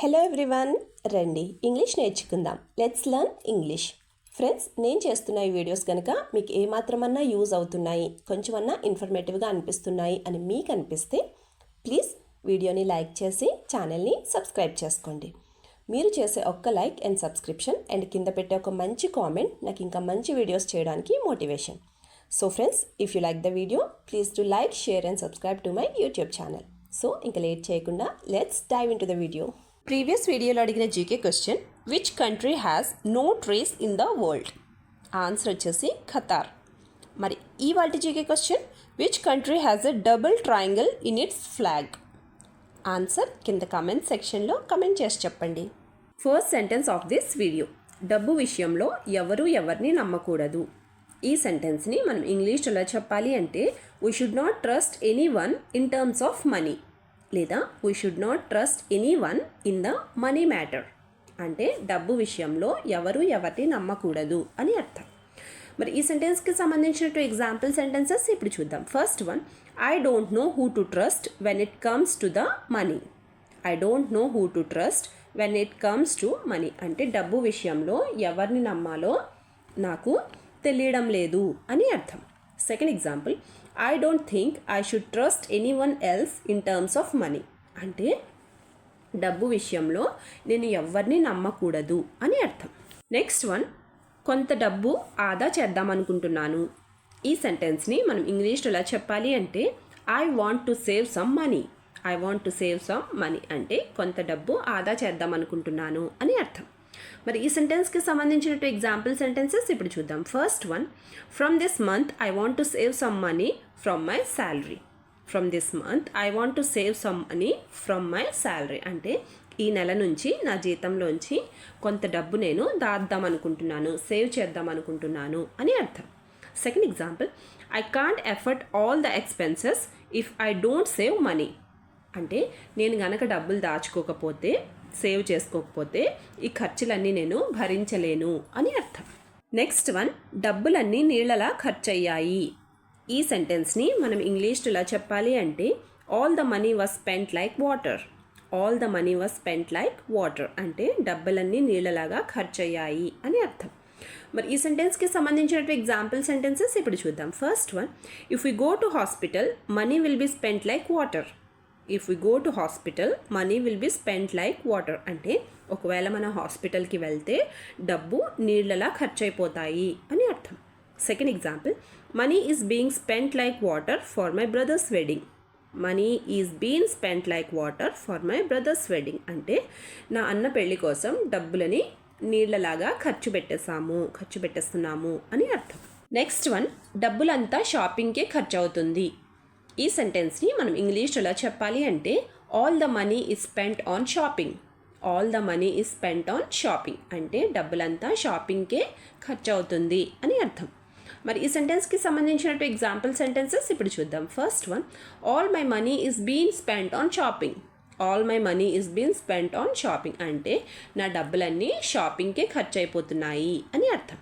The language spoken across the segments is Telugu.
హలో ఎవ్రీవన్, రండి ఇంగ్లీష్ నేర్చుకుందాం. Let's learn English. ఫ్రెండ్స్, నేను చేస్తున్న ఈ వీడియోస్ కనుక మీకు ఏమాత్రమన్నా యూజ్ అవుతున్నాయి, కొంచెమన్నా ఇన్ఫర్మేటివ్గా అనిపిస్తున్నాయి అని మీకు అనిపిస్తే ప్లీజ్ వీడియోని లైక్ చేసి ఛానల్ని సబ్స్క్రైబ్ చేసుకోండి. మీరు చేసే ఒక్క లైక్ అండ్ సబ్స్క్రిప్షన్ అండ్ కింద పెట్టే ఒక మంచి కామెంట్ నాకు ఇంకా మంచి వీడియోస్ చేయడానికి motivation. So friends, if you like the video please do like, share and subscribe to my YouTube channel. So ఇంకా లేట్ చేయకుండా let's dive into the video. Previous వీడియోలో అడిగిన GK question, which country has no trees in the world? Answer వచ్చేసి ఖతార్. మరి ఇవాల్టి GK question, which country has a double triangle in its flag? Answer కింద కామెంట్ సెక్షన్లో కమెంట్ చేసి చెప్పండి. First sentence of this video, డబ్బు విషయంలో ఎవరిని నమ్మకూడదు. ఈ సెంటెన్స్ని మనం ఇంగ్లీష్లో ఎలా చెప్పాలి అంటే, we should not trust anyone in terms of money, లేదా we should not trust anyone in the money matter. అంటే డబ్బు విషయంలో ఎవరిని నమ్మకూడదు అని అర్థం. మరి ఈ సెంటెన్స్కి సంబంధించిన ఎగ్జాంపుల్ సెంటెన్సెస్ ఇప్పుడు చూద్దాం. First one, I don't know who to trust when it comes to the money. I don't know who to trust when it comes to money అంటే డబ్బు విషయంలో ఎవరిని నమ్మాలో నాకు తెలియడం లేదు అని అర్థం. Second example, I don't think I should trust any one else in terms of money. అంటే డబ్బు విషయంలో నేను ఎవరిని నమ్మకూడదు అని అర్థం. నెక్స్ట్ వన్, కొంత డబ్బు ఆదా చేద్దామనుకుంటున్నాను. ఈ సెంటెన్స్ని మనం ఇంగ్లీష్లో ఎలా చెప్పాలి అంటే, I want to save some money. I want to save some money అంటే కొంత డబ్బు ఆదా చేద్దామనుకుంటున్నాను అని అర్థం. మరి ఈ సెంటెన్స్కి సంబంధించిన ఎగ్జాంపుల్ సెంటెన్సెస్ ఇప్పుడు చూద్దాం. First one, from this month I want to save some money from my salary. From this month I want to save some money from my salary అంటే ఈ నెల నుంచి నా జీతంలోంచి కొంత డబ్బు నేను దాద్దామనుకుంటున్నాను, సేవ్ చేద్దామనుకుంటున్నాను అని అర్థం. Second example, I can't effort all the expenses if I don't save money. అంటే నేను గనక డబ్బులు దాచుకోకపోతే, సేవ్ చేసుకోకపోతే ఈ ఖర్చులన్నీ నేను భరించలేను అని అర్థం. నెక్స్ట్ వన్, డబ్బులన్నీ నీళ్ళలా ఖర్చయ్యాయి. ఈ సెంటెన్స్ని మనం ఇంగ్లీష్లో ఎలా చెప్పాలి అంటే, all the money was spent like water. All the money was spent like water అంటే డబ్బులన్నీ నీళ్ళలాగా ఖర్చయ్యాయి అని అర్థం. మరి ఈ సెంటెన్స్కి సంబంధించిన ఎగ్జాంపుల్ సెంటెన్సెస్ ఇప్పుడు చూద్దాం. First one, if you go to hospital money will be spent like water. If we go to hospital money will be spent like water అంటే ఒకవేళ మన హాస్పిటల్కి వెళ్తే డబ్బు నీళ్ళలా ఖర్చు అయిపోతాయి అని అర్థం. Second example, money is being spent like water for my brothers wedding. Money is being spent like water for my brothers wedding అంటే నా అన్న పెళ్లి కోసం డబ్బులని నీళ్ళలాగా ఖర్చు పెట్టేస్తున్నాము అని అర్థం. నెక్స్ట్ వన్, డబ్బులంతా షాపింగ్కే ఖర్చు అవుతుంది. ఈ సెంటెన్స్ని మనం ఇంగ్లీష్లో ఎలా చెప్పాలి అంటే, all the money is spent on shopping. All the money is spent on shopping అంటే డబ్బులంతా షాపింగ్కే ఖర్చు అవుతుంది అని అర్థం. మరి ఈ సెంటెన్స్కి సంబంధించిన ఎగ్జాంపుల్ సెంటెన్సెస్ ఇప్పుడు చూద్దాం. First one, all my money is being spent on shopping. All my money is being spent on shopping అంటే నా డబ్బులన్నీ షాపింగ్కే ఖర్చు అయిపోతున్నాయి అని అర్థం.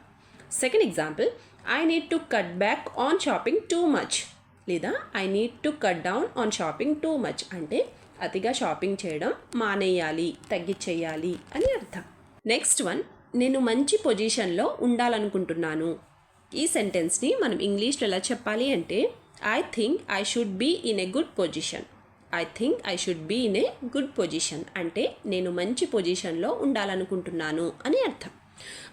Second example, I need to cut back on shopping too much. లేదా I need to cut down on shopping too much అంటే అతిగా షాపింగ్ చేయడం మానేయాలి, తగ్గించేయాలి అని అర్థం. నెక్స్ట్ వన్, నేను మంచి పొజిషన్లో ఉండాలనుకుంటున్నాను. ఈ సెంటెన్స్ని మనం ఇంగ్లీష్లో ఎలా చెప్పాలి అంటే, I think I should be in a good position. I think I should be in a good position అంటే నేను మంచి పొజిషన్లో ఉండాలనుకుంటున్నాను అని అర్థం.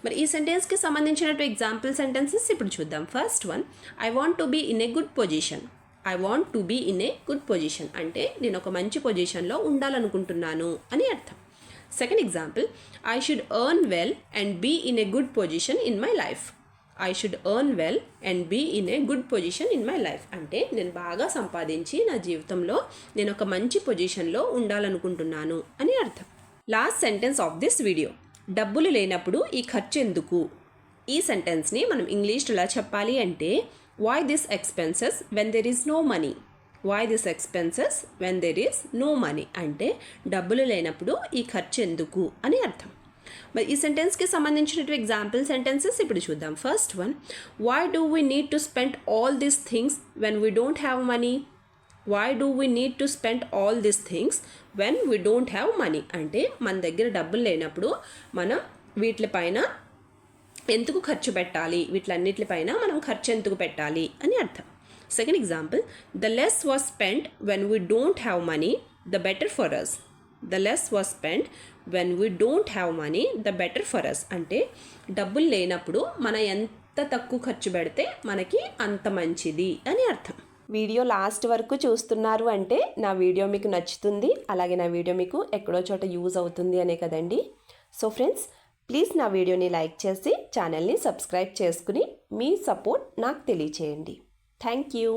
మరి ఈ సెంటెన్స్కి సంబంధించిన ఎగ్జాంపుల్ సెంటెన్సెస్ ఇప్పుడు చూద్దాం. First one, I want to be in a good position. I want to be in a good position అంటే నేను ఒక మంచి పొజిషన్లో ఉండాలనుకుంటున్నాను అని అర్థం. Second example, I should earn well and be in a good position in my life. I should earn well and be in a good position in my life అంటే నేను బాగా సంపాదించి నా జీవితంలో నేను ఒక మంచి పొజిషన్లో ఉండాలనుకుంటున్నాను అని అర్థం. Last sentence of this video, డబ్బులు లేనప్పుడు ఈ ఖర్చు ఎందుకు? ఈ సెంటెన్స్ని మనం ఇంగ్లీష్లో ఎలా చెప్పాలి అంటే, why this expenses when there is no money. Why this expenses when there is no money అంటే డబ్బులు లేనప్పుడు ఈ ఖర్చు ఎందుకు అని అర్థం. మరి ఈ సెంటెన్స్కి సంబంధించిన ఎగ్జాంపుల్ సెంటెన్సెస్ ఇప్పుడు చూద్దాం. First one, why do we need to spend all these things when we don't have money. Why do we need to spend all these things when we don't have money అంటే మన దగ్గర డబ్బులు లేనప్పుడు మనం వీటిపైన ఎందుకు ఖర్చు పెట్టాలి, వీటిలన్నిటిపైన మనం ఖర్చు ఎందుకు పెట్టాలి అని అర్థం. Second example, the less was spend when we don't have money the better for us. The less was spend when we don't have money the better for us అంటే డబ్బులు లేనప్పుడు మనం ఎంత తక్కువ ఖర్చు పెడితే మనకి అంత మంచిది అని అర్థం. వీడియో లాస్ట్ వరకు చూస్తున్నారు అంటే నా వీడియో మీకు నచ్చుతుంది, అలాగే నా వీడియో మీకు ఎక్కడో చోట యూజ్ అవుతుంది అనే కదండి. సో ఫ్రెండ్స్, ప్లీజ్ నా వీడియోని లైక్ చేసి ఛానల్ని సబ్స్క్రైబ్ చేసుకుని మీ సపోర్ట్ నాకు తెలియచేయండి. Thank you.